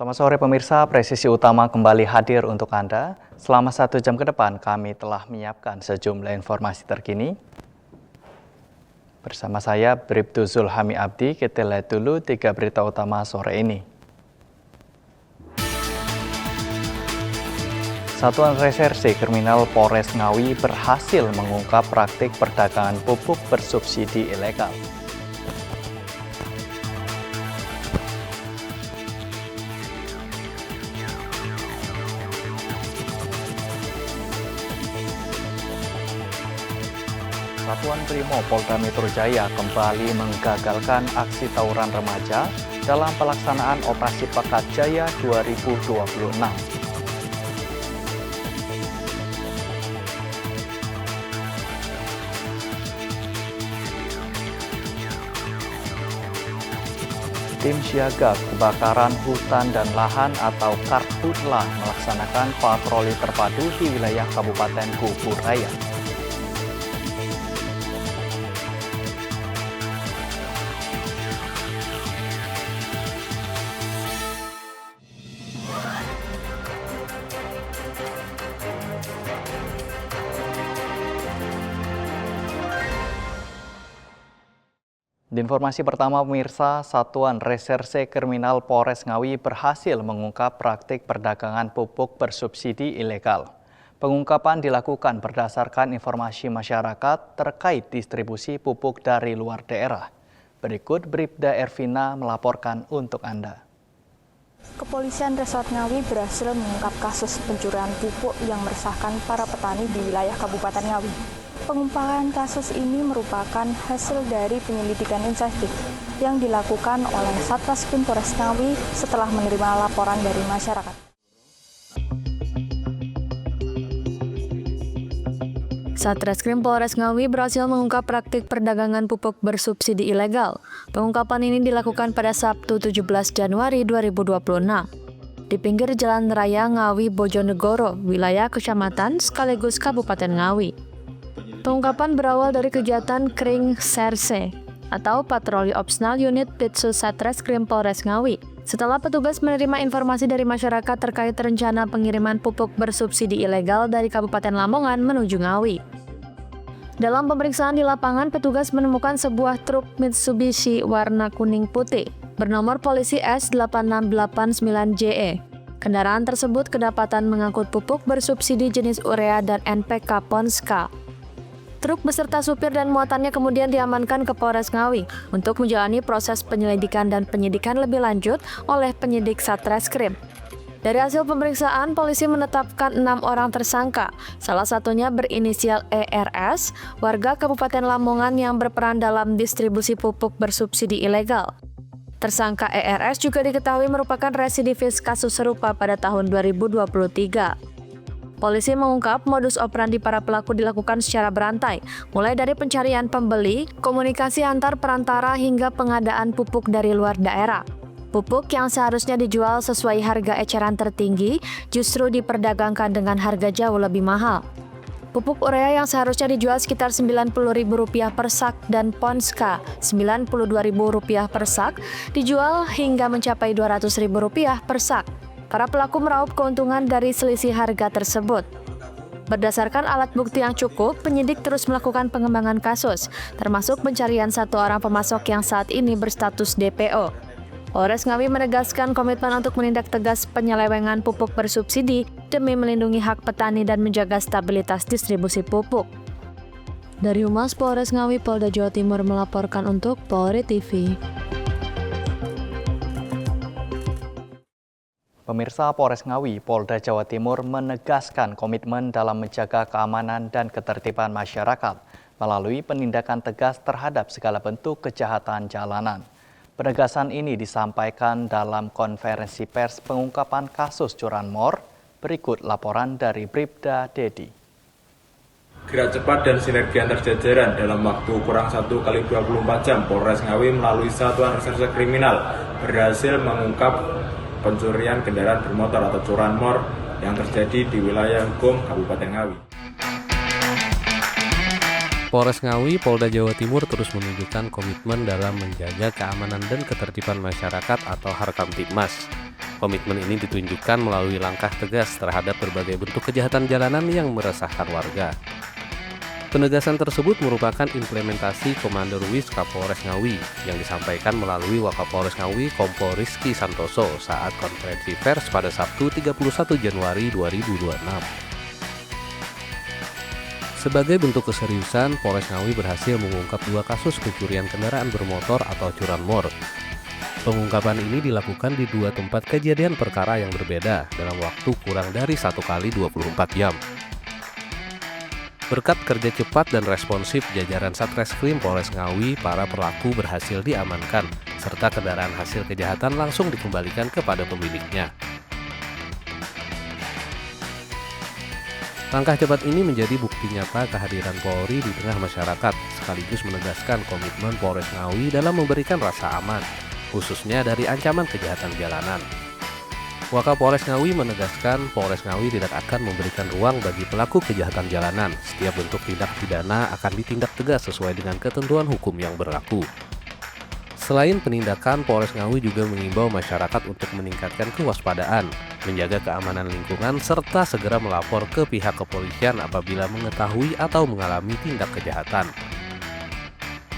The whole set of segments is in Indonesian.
Selamat sore pemirsa, Presisi Utama kembali hadir untuk Anda. Selama 1 jam ke depan kami telah menyiapkan sejumlah informasi terkini. Bersama saya Bribtu Zulhami Abdi, kita lihat dulu 3 berita utama sore ini. Satuan Reserse Kriminal Polres Ngawi berhasil mengungkap praktik perdagangan pupuk bersubsidi ilegal. Satuan Brimo Polda Metro Jaya kembali menggagalkan aksi tawuran remaja dalam pelaksanaan Operasi Pekat Jaya 2026. Tim Siaga Kebakaran Hutan dan Lahan atau Karhutla melaksanakan patroli terpadu di wilayah Kabupaten Bogor Raya. Di informasi pertama pemirsa, Satuan Reserse Kriminal Polres Ngawi berhasil mengungkap praktik perdagangan pupuk bersubsidi ilegal. Pengungkapan dilakukan berdasarkan informasi masyarakat terkait distribusi pupuk dari luar daerah. Berikut Bribda Ervina melaporkan untuk Anda. Kepolisian Resort Ngawi berhasil mengungkap kasus pencurian pupuk yang meresahkan para petani di wilayah Kabupaten Ngawi. Pengungkapan kasus ini merupakan hasil dari penyelidikan insentif yang dilakukan oleh Satreskrim Polres Ngawi setelah menerima laporan dari masyarakat. Satreskrim Polres Ngawi berhasil mengungkap praktik perdagangan pupuk bersubsidi ilegal. Pengungkapan ini dilakukan pada Sabtu 17 Januari 2026 di pinggir Jalan Raya Ngawi Bojonegoro, wilayah kecamatan sekaligus Kabupaten Ngawi. Pengungkapan berawal dari kegiatan Kring Serse atau Patroli Opsional Unit Ditsus Satreskrim Polres Ngawi. Setelah petugas menerima informasi dari masyarakat terkait rencana pengiriman pupuk bersubsidi ilegal dari Kabupaten Lamongan menuju Ngawi. Dalam pemeriksaan di lapangan, petugas menemukan sebuah truk Mitsubishi warna kuning putih bernomor polisi S8689JE. Kendaraan tersebut kedapatan mengangkut pupuk bersubsidi jenis urea dan NPK Ponska. Truk beserta supir dan muatannya kemudian diamankan ke Polres Ngawi untuk menjalani proses penyelidikan dan penyidikan lebih lanjut oleh penyidik Satreskrim. Dari hasil pemeriksaan, polisi menetapkan 6 orang tersangka, salah satunya berinisial ERS, warga Kabupaten Lamongan yang berperan dalam distribusi pupuk bersubsidi ilegal. Tersangka ERS juga diketahui merupakan residivis kasus serupa pada tahun 2023. Polisi mengungkap modus operandi para pelaku dilakukan secara berantai, mulai dari pencarian pembeli, komunikasi antar perantara hingga pengadaan pupuk dari luar daerah. Pupuk yang seharusnya dijual sesuai harga eceran tertinggi justru diperdagangkan dengan harga jauh lebih mahal. Pupuk urea yang seharusnya dijual sekitar Rp90.000 per sak dan Ponska Rp92.000 per sak dijual hingga mencapai Rp200.000 per sak. Para pelaku meraup keuntungan dari selisih harga tersebut. Berdasarkan alat bukti yang cukup, penyidik terus melakukan pengembangan kasus, termasuk pencarian 1 orang pemasok yang saat ini berstatus DPO. Polres Ngawi menegaskan komitmen untuk menindak tegas penyelewengan pupuk bersubsidi demi melindungi hak petani dan menjaga stabilitas distribusi pupuk. Dari Humas Polres Ngawi, Polda Jawa Timur melaporkan untuk Polri TV. Pemirsa, Polres Ngawi, Polda Jawa Timur menegaskan komitmen dalam menjaga keamanan dan ketertiban masyarakat melalui penindakan tegas terhadap segala bentuk kejahatan jalanan. Penegasan ini disampaikan dalam konferensi pers pengungkapan kasus curanmor. Berikut laporan dari Bribda Dedi. Gerak cepat dan sinergi antar jajaran dalam waktu kurang 1x24 jam, Polres Ngawi melalui Satuan Reserse Kriminal berhasil mengungkap pencurian kendaraan bermotor atau curanmor yang terjadi di wilayah hukum Kabupaten Ngawi. Polres Ngawi, Polda Jawa Timur terus menunjukkan komitmen dalam menjaga keamanan dan ketertiban masyarakat atau Harkamtibmas. Komitmen ini ditunjukkan melalui langkah tegas terhadap berbagai bentuk kejahatan jalanan yang meresahkan warga. Penegasan tersebut merupakan implementasi Komando Ruwis Kapolres Ngawi yang disampaikan melalui Wakapolres Ngawi Kompol Rizky Santoso saat konferensi pers pada Sabtu 31 Januari 2026. Sebagai bentuk keseriusan, Polres Ngawi berhasil mengungkap 2 kasus pencurian kendaraan bermotor atau curanmor. Pengungkapan ini dilakukan di 2 tempat kejadian perkara yang berbeda dalam waktu kurang dari 1 kali 24 jam. Berkat kerja cepat dan responsif jajaran Satreskrim Polres Ngawi, para pelaku berhasil diamankan, serta kendaraan hasil kejahatan langsung dikembalikan kepada pemiliknya. Langkah cepat ini menjadi bukti nyata kehadiran Polri di tengah masyarakat, sekaligus menegaskan komitmen Polres Ngawi dalam memberikan rasa aman, khususnya dari ancaman kejahatan jalanan. Wakapolres Ngawi menegaskan Polres Ngawi tidak akan memberikan ruang bagi pelaku kejahatan jalanan. Setiap bentuk tindak pidana akan ditindak tegas sesuai dengan ketentuan hukum yang berlaku. Selain penindakan, Polres Ngawi juga mengimbau masyarakat untuk meningkatkan kewaspadaan, menjaga keamanan lingkungan, serta segera melapor ke pihak kepolisian apabila mengetahui atau mengalami tindak kejahatan.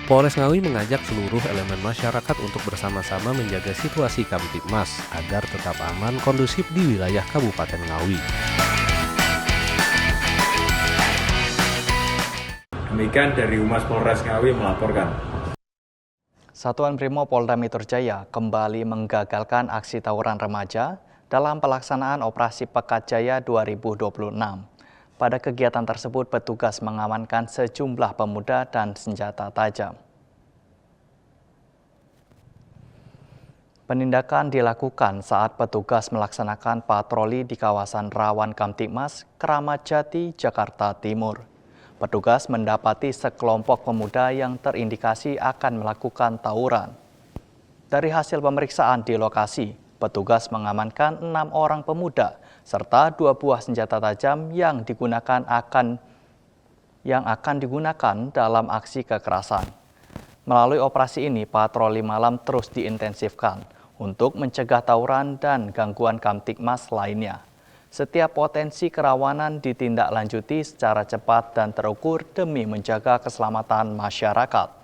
Polres Ngawi mengajak seluruh elemen masyarakat untuk bersama-sama menjaga situasi Kamtibmas agar tetap aman kondusif di wilayah Kabupaten Ngawi. Demikian dari Humas Polres Ngawi melaporkan. Satuan Brimob Polda Metro Jaya kembali menggagalkan aksi tawuran remaja dalam pelaksanaan Operasi Pekat Jaya 2026. Pada kegiatan tersebut, petugas mengamankan sejumlah pemuda dan senjata tajam. Penindakan dilakukan saat petugas melaksanakan patroli di kawasan rawan Kamtibmas, Keramat Jati, Jakarta Timur. Petugas mendapati sekelompok pemuda yang terindikasi akan melakukan tawuran. Dari hasil pemeriksaan di lokasi, petugas mengamankan 6 orang pemuda serta 2 buah senjata tajam yang akan digunakan dalam aksi kekerasan. Melalui operasi ini, patroli malam terus diintensifkan untuk mencegah tawuran dan gangguan Kamtibmas lainnya. Setiap potensi kerawanan ditindaklanjuti secara cepat dan terukur demi menjaga keselamatan masyarakat.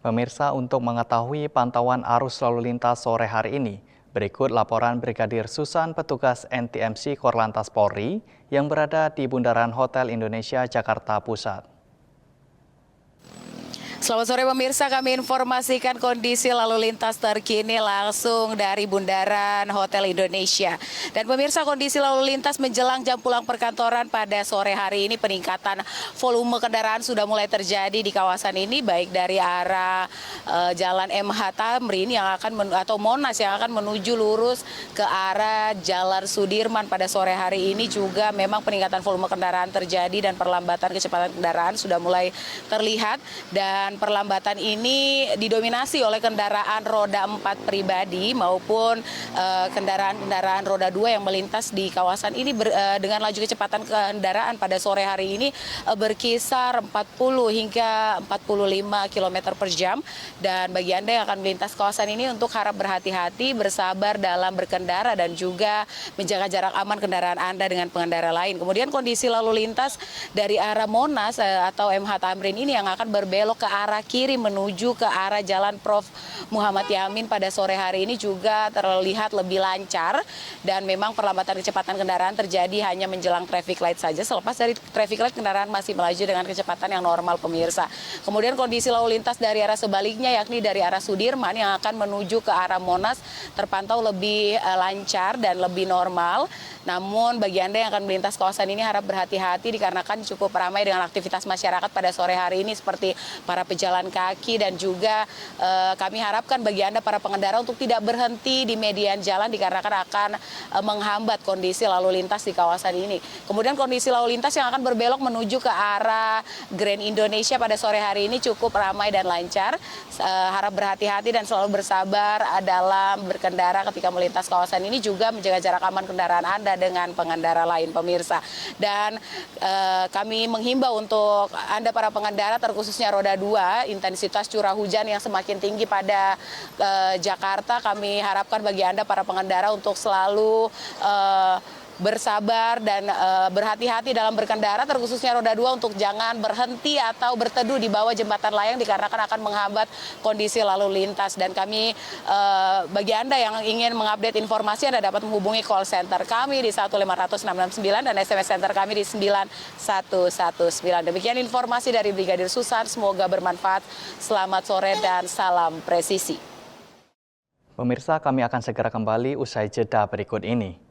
Pemirsa, untuk mengetahui pantauan arus lalu lintas sore hari ini, berikut laporan Brigadir Susan, petugas NTMC Korlantas Polri yang berada di Bundaran Hotel Indonesia, Jakarta Pusat. Selamat sore pemirsa, kami informasikan kondisi lalu lintas terkini langsung dari Bundaran Hotel Indonesia. Dan pemirsa, kondisi lalu lintas menjelang jam pulang perkantoran pada sore hari ini, peningkatan volume kendaraan sudah mulai terjadi di kawasan ini, baik dari arah Jalan MH Tamrin yang atau Monas yang akan menuju lurus ke arah Jalan Sudirman pada sore hari ini juga memang peningkatan volume kendaraan terjadi dan perlambatan kecepatan kendaraan sudah mulai terlihat. Dan perlambatan ini didominasi oleh kendaraan roda 4 pribadi maupun kendaraan-kendaraan roda 2 yang melintas di kawasan ini dengan laju kecepatan kendaraan pada sore hari ini berkisar 40 hingga 45 km per jam. Dan bagi Anda yang akan melintas kawasan ini untuk harap berhati-hati, bersabar dalam berkendara dan juga menjaga jarak aman kendaraan Anda dengan pengendara lain. Kemudian kondisi lalu lintas dari arah Monas atau MH Tamrin ini yang akan berbelok ke arah kiri menuju ke arah Jalan Prof. Muhammad Yamin pada sore hari ini juga terlihat lebih lancar dan memang perlambatan kecepatan kendaraan terjadi hanya menjelang traffic light saja. Selepas dari traffic light kendaraan masih melaju dengan kecepatan yang normal pemirsa. Kemudian kondisi lalu lintas dari arah sebaliknya yakni dari arah Sudirman yang akan menuju ke arah Monas terpantau lebih lancar dan lebih normal. Namun bagi Anda yang akan melintas kawasan ini harap berhati-hati dikarenakan cukup ramai dengan aktivitas masyarakat pada sore hari ini seperti para pejalan kaki dan juga kami harapkan bagi Anda para pengendara untuk tidak berhenti di median jalan dikarenakan akan menghambat kondisi lalu lintas di kawasan ini. Kemudian kondisi lalu lintas yang akan berbelok menuju ke arah Grand Indonesia pada sore hari ini cukup ramai dan lancar. harap berhati-hati dan selalu bersabar dalam berkendara ketika melintas kawasan ini, juga menjaga jarak aman kendaraan Anda dengan pengendara lain, pemirsa. Dan kami menghimbau untuk Anda para pengendara, terkhususnya roda 2, intensitas curah hujan yang semakin tinggi pada Jakarta, kami harapkan bagi Anda para pengendara untuk selalu bersabar dan berhati-hati dalam berkendara, terkhususnya roda 2, untuk jangan berhenti atau berteduh di bawah jembatan layang dikarenakan akan menghambat kondisi lalu lintas. Dan kami, bagi Anda yang ingin mengupdate informasi, Anda dapat menghubungi call center kami di 15669 dan SMS center kami di 9119. Demikian informasi dari Brigadir Susan, semoga bermanfaat. Selamat sore dan salam presisi. Pemirsa, kami akan segera kembali usai jeda berikut ini.